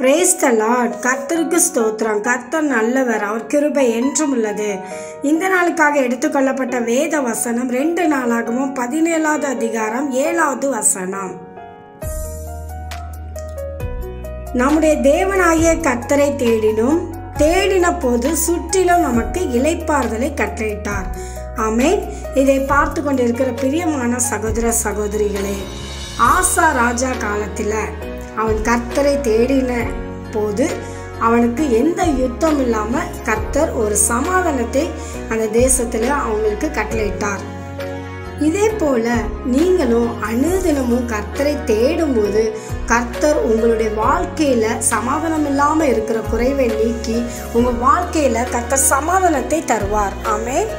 Praise the Lord. கர்த்தருக்கு ஸ்தோத்திரம். கர்த்தர் நல்லவர், அவர் கிருபை என்றும் உள்ளது. இந்த நாளுக்காக எடுத்துக்கொள்ளப்பட்ட வேத வசனம் 2 நாளாகமம் 17வது அதிகாரம் 7வது வசனம். நம்முடைய தேவனாகிய கர்த்தரை தேடின போது சுற்றிலும் நமக்கு இளைப்பாறுதலை கட்டளையிட்டார். ஆமென். இதை பார்த்து கொண்டிருக்கிற பிரியமான சகோதர சகோதரிகளே, ஆசா ராஜா காலத்தில் அவன் கர்த்தரை தேடின போது அவனுக்கு எந்த யுத்தம் இல்லாமல் கர்த்தர் ஒரு சமாதானத்தை அந்த தேசத்தில் அவங்களுக்கு கட்டளையிட்டார். இதே போல நீங்களும் அனுதினமும் கர்த்தரை தேடும்போது கர்த்தர் உங்களுடைய வாழ்க்கையில சமாதானம் இல்லாமல் இருக்கிற குறைவை நீக்கி உங்க வாழ்க்கையில கர்த்தர் சமாதானத்தை தருவார். ஆமென்.